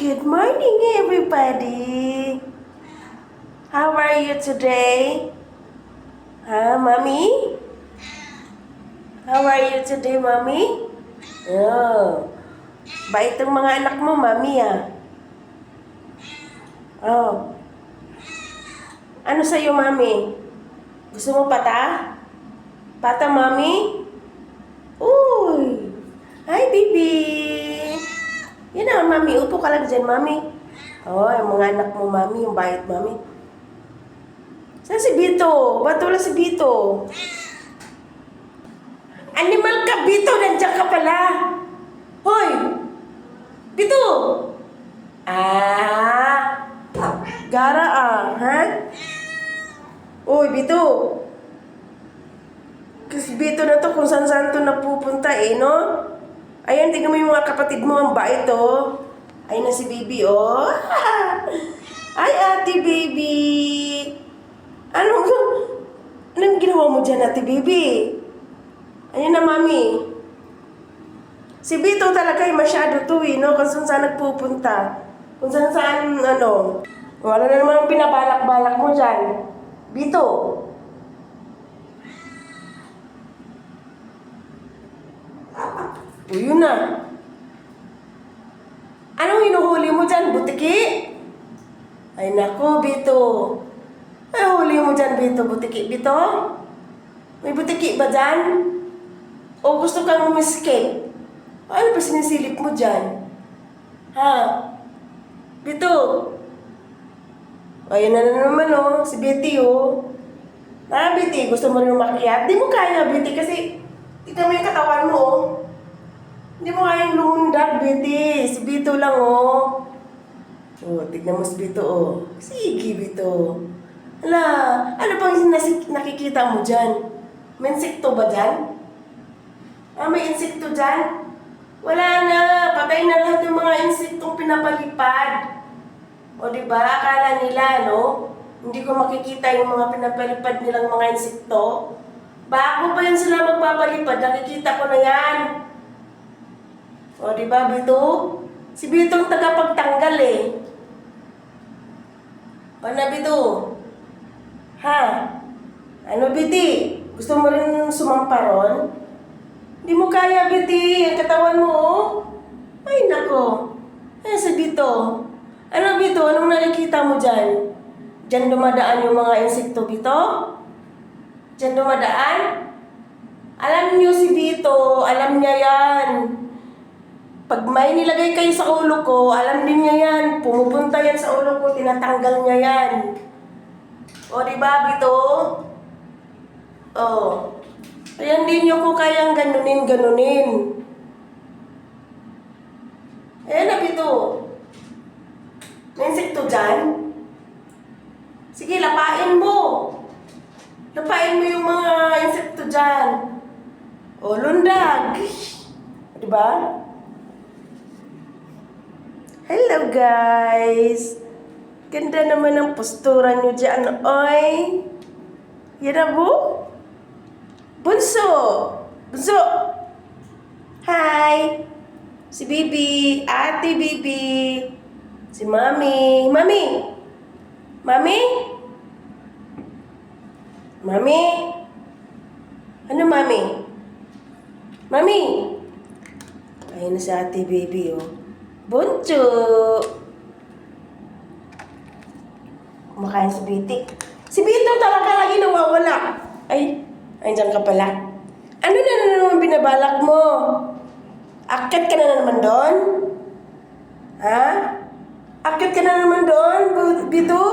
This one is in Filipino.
Good morning, everybody. How are you today? Mommy? How are you today, Mommy? Oh, bait ang mga anak mo, Mommy, Oh, ano sa'yo, Mommy? Gusto mo pata? Pata, Mommy? Uy! Hi, baby! Yan na, Mami. Upo ka lang dyan, Mami. Oh, yung mga anak mo, Mami. Yung bait, Mami. Saan si Bito? Ba't wala si Bito? Animal ka, Bito! Nandiyan ka pala! Hoy! Bito! Gara ha? Uy, Bito! Kasi Bito na to kung saan-saan to napupunta no? Ayan, tingnan mo yung mga kapatid mo, ang bait, Ayun na si baby, Ay, ate baby! Anong ginawa mo dyan, ate baby? Ayun na, mami. Si Bito talaga ay masyado to, no? Kung saan nagpupunta. Kung saan, Wala na naman pinabalak-balak mo dyan. Bito. O, yun na. Anong hinuhuli mo dyan, butiki? Ay, naku, Bito. Ay, huli mo dyan, Bito, butiki. Bito? May butiki ba dyan? O gusto kang umiscape? Ano pa sinisilip mo dyan? Ha? Bito? Ayun na naman, si Betty, Betty, gusto mo rin umakyat? Di mo kaya, Betty, kasi tignan mo yung katawan mo, Hindi mo kayang lumundag, Betty. Si Bito lang, tignan mo si Bito, Sige, Bito. Hala, ano bang nakikita mo dyan? May insekto ba dyan? May insekto dyan? Wala na. Patay na lahat ng mga insektong pinapalipad. O, diba? Akala nila, Hindi ko makikita yung mga pinapalipad nilang mga insekto. Bago pa yan sila magpapalipad, nakikita ko na yan. O, diba, Bito? Si Bito ang tagapagtanggal, Paano, Bito? Ha? Ano, Biti? Gusto mo rin sumampa ron? Hindi mo kaya, Biti. Ang katawan mo, Ay, nako. Si Bito. Ano, Bito? Anong nakikita mo dyan? Diyan dumadaan yung mga insekto, Bito? Diyan dumadaan? Alam niyo si Bito, alam niya yan. Pag may nilagay kayo sa ulo ko, alam din niya yan. Pumupunta yan sa ulo ko, tinatanggal niya yan. O, diba, Bito? Kaya hindi niyo ko kayang ganunin. Ayan na, Bito. May insekto dyan? Sige, lapain mo. Lapain mo yung mga insekto dyan. O, lundag. Diba? Hello, guys. Ganda naman ang postura nyo dyan, oy. Yan na, bu? Bunso. Bunso. Hi. Si Bibi. Ate Bibi. Si Mami. Mami. Mami? Mami? Ano, Mami? Mami? Ayun na si Ate Baby, Bunso! Kumakain si Biti. Si Bito talaga lagi nawawala. Ay, andyan ka pala. Ano na naman binabalak mo? Akit ka na naman doon? Ha? Akit ka na naman doon, Bito?